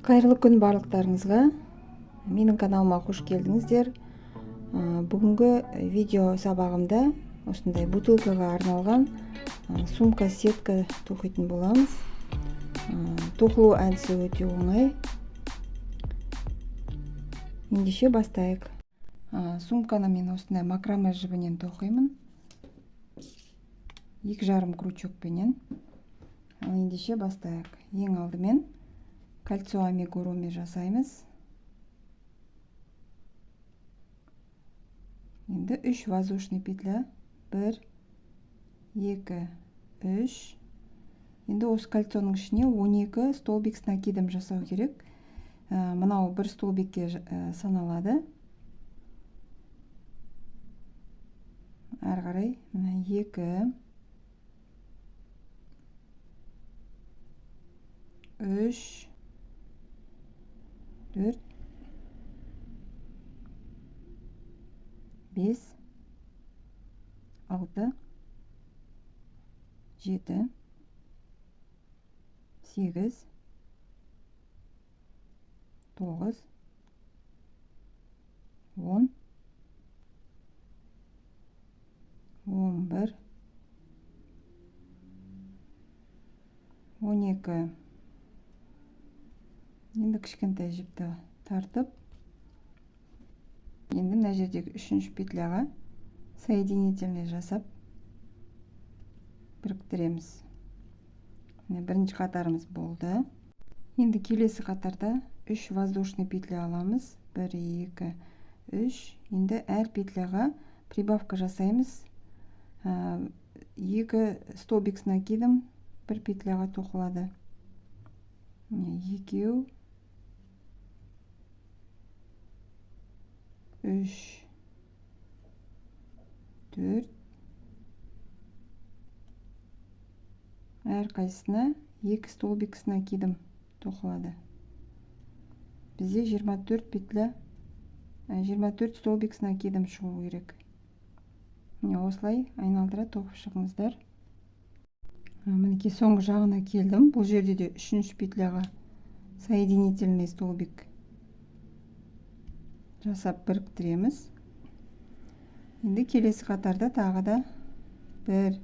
Қайырлы күн барлықтарыңызға. Менің каналыма қош келдіңіздер. Бүгінгі видео сабағымда осындай бутылкаға арналған сумка сетка тоқитын боламыз. Тоқылу әдісі өте оңай. Ендеше бастайық. Сумканы мен осындай макраме жібінен тоқимын. 2,5 крючокпенен. Ал ендеше бастайық. Ең алдымен кольцо амигуруми жасаймыз. Енді 3 воздушный петля. 1, 2, 3. Енді осы кольцоның ішіне 12 столбик с накидом жасау керек. Мынау бір столбикке саналады. Әрі қарай 2, 3, 4, 5, 6, 7, 8, 9, 10, 11, 12. Енді кішкентай жіпті тартып, енді мына жердегі 3-ші петляға соединительный жасап біріктіреміз. Бірінші қатарымыз болды. Енді келесі қатарда 3 воздушный петля аламыз. 1, 2, 3. Енді әр петляға прибавка жасаймыз. 2 столбик с накидом бір петляға тоқылады. 2, 3, 4. Әр қайсысына 2 столбик с накидом тоқылады. Бізде 24 петля, 24 столбик с накидом шығу керек. Осылай айналдыра тоқып шығыңыздар. Мінекей соңғы жағына келдім. Бұл жерде де 3-ші петляға соединительный столбик жасап біріктіреміз. Енді келесі қатарда тағы да 1,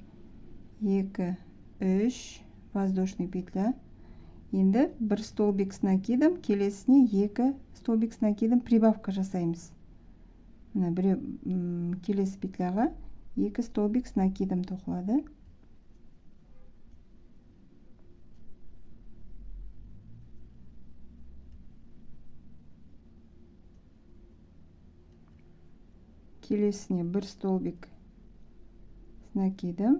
2, 3 воздушный петля. Енді бір столбик с накидом, келесіне 2 столбик с накидом прибавка жасаймыз. Келесі петляға 2 столбик с накидом тоқылады. Келесіне бір столбик с накидом.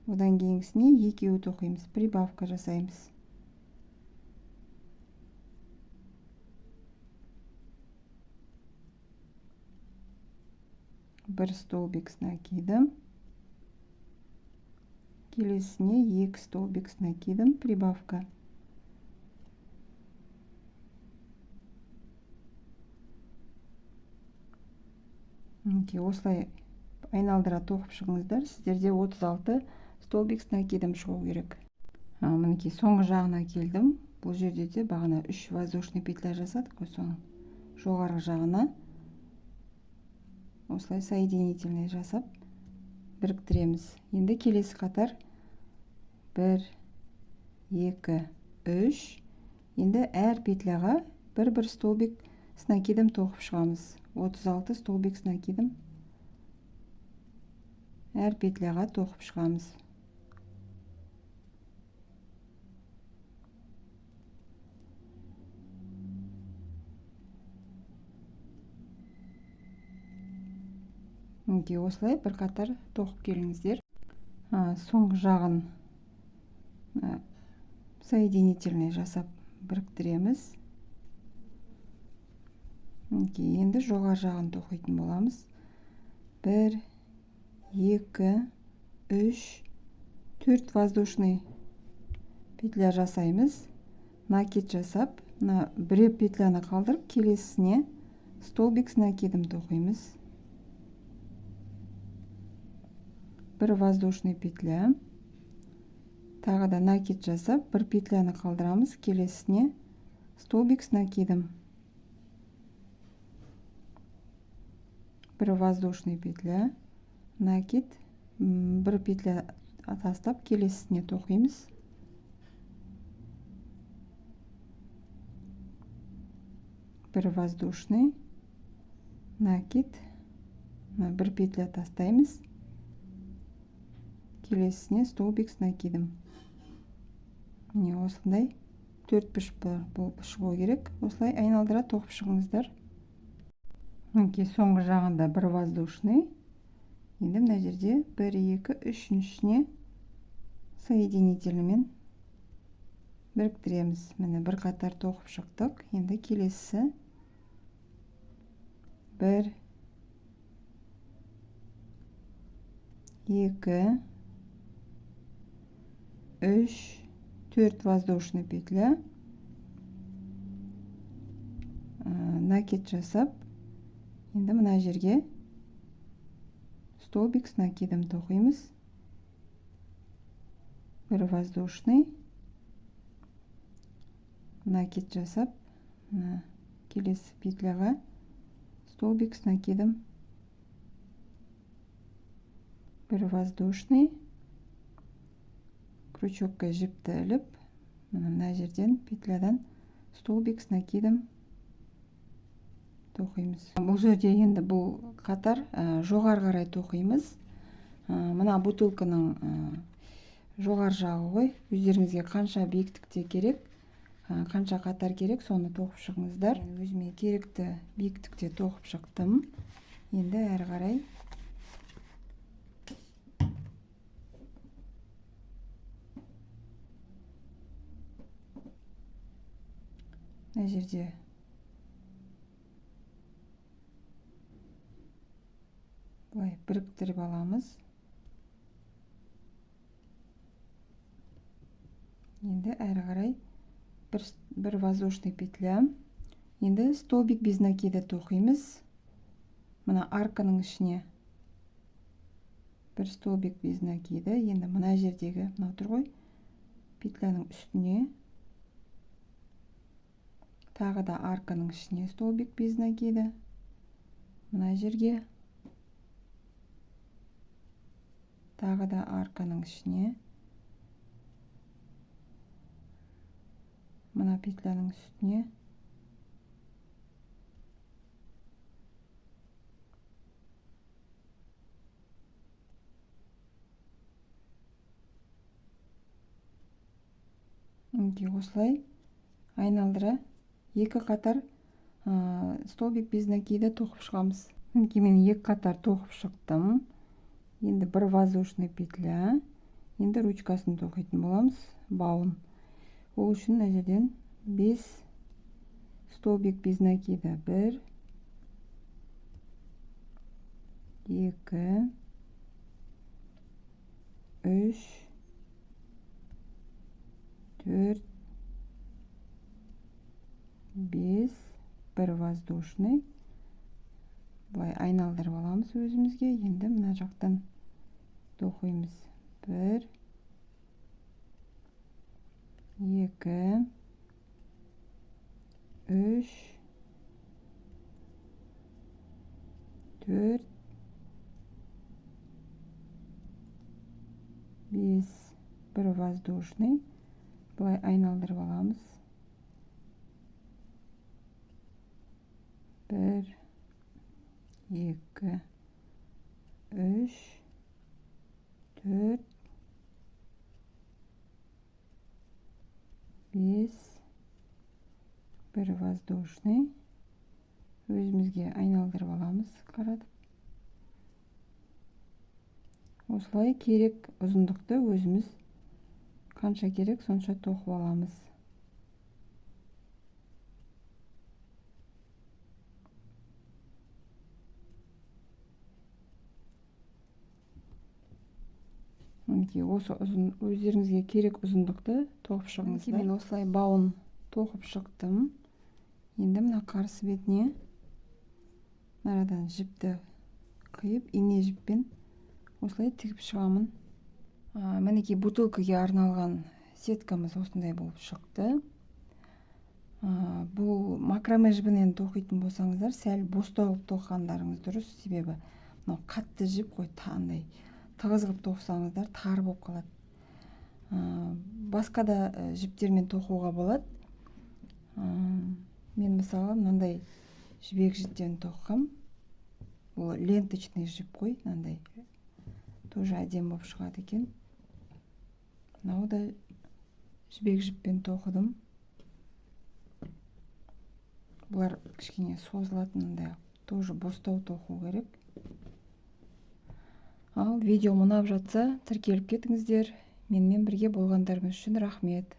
Одан кейінгісіне екеуі тоқимыз. Прибавка жасаймыз. Бір столбик с накидом. Келесіне 2 столбик с накидом. Прибавка. Осылай айналдыра тоқып шығыңыздар. Сіздерде 36 столбик с накидом шығу керек. Мінекей соңғы жағына келдім. Бұл жерде де бағана 3 воздушный петля жасадық. Соның жоғарғы жағына осылай соединительный жасап біріктіреміз. Енді келесі қатар 1, 2, 3. Енді әр петляға бір столбик с накидом тоқып шығамыз. 36 столбик с накидом әр петляға тоқып шығамыз. Осылай бір қатар тоқып келіңіздер. Соңғы жағын соединительный жасап біріктіреміз. Енді жоғар жағын тоқитын боламыз. 1, 2, 3, 4 воздушный петля жасаймыз. Накид жасап, бір петляны қалдырып, келесіне столбик с накидом тоқимыз. бір воздушный петля. тағы да накид жасап бір петляны қалдырамыз, келесіне столбик с накидом, бір воздушный петля, накид, бір петля тастап келесіне тоқимыз, бір воздушный, накид, бір петля тастаймыз, келесіне столбик с накидом. Міне осындай 4 піш болып шығу керек. Осылай айналдыра тоқып шығыңыздар. Мінекей соңғы жағында бір воздушный. Енді мына жерде 1, 2, 3-шіне соединительмен біріктіреміз. Міне бір қатар тоқып шықтық. Енді келесі 1, 2, 3, 4 воздушный петля, накид жасап, енді мына жерге столбик с накидом тоқимыз, бір воздушный, накид жасап, келесі петляға столбик с накидом, бір воздушный, крючокқа жіпті іліп, мына жерден петлядан столбик с накидом тоқимыз. Бұл жерде енді бұл қатар жоғары қарай тоқимыз. Мына бутылканың жоғары жағы ғой. Өздеріңізге қанша биіктікте керек, қанша қатар керек, соны тоқып шығыңыздар. Өзіме керекті биіктікте тоқып шықтым. Енді әрі қарай мына жерде былай біріктіріп аламыз. Енді әрі қарай бір воздушный петля. Енді столбик без накида тоқимыз. Мына арканың ішіне бір столбик без накида. Енді мына жердегі, мына тұр ғой, петляның үстіне тағы да арканың ішіне столбик без накида. Мына жерге тағы да арканың ішіне, мына петляның үстіне осылай айналдыра екі қатар столбик без накида тоқып шығамыз. Мен екі қатар тоқып шықтым. Енді бір воздушный петля. Енді ручкасын тоқитын боламыз. Бауын. Ол үшін мына жерден 5 столбик без накида. 1, 2, 3, 4, 5, бір воздушный. Бұлай айналдырып аламыз өзімізге. Енді мына жақтан тоқимыз. 1, 2, 3, 4, 5, бір воздушный. Бұлай айналдырып аламыз. 1, 2, 3, 4, 5, бір воздушный. Өзімізге айналдырып аламыз, қаратып. Осылай керек ұзындықты өзіміз қанша керек сонша тоқып аламыз. Осы өздеріңізге керек ұзындықты тоқып шығыңыздар. Мен осылай бауын тоқып шықтым. Енді мына қарсы бетіне арадан жіпті қиып, ине жіппен осылай тігіп шығамын. мінекей бутылкаға арналған сеткамыз осындай болып шықты. Бұл макраме жібінен тоқитын болсаңыздар, сәл бостау қылып тоқығандарыңыз дұрыс, себебі мынау қатты жіп қой, андай тығыз қылып тоқысаңыздар тар болып қалады. Басқа да жіптермен тоқуға болады. Мен мысалы мынандай жібек жіптен тоққам. Бұл ленточный жіп қой, мынандай тоже әдемі болып шығады екен. Мынау да жібек жіппен тоқыдым. Бұлар кішкене созылатынында тоже бостау тоқу керек. Ал видео ұнап жатса, тіркеліп кетіңіздер. Менімен бірге болғандарыңыз үшін рахмет.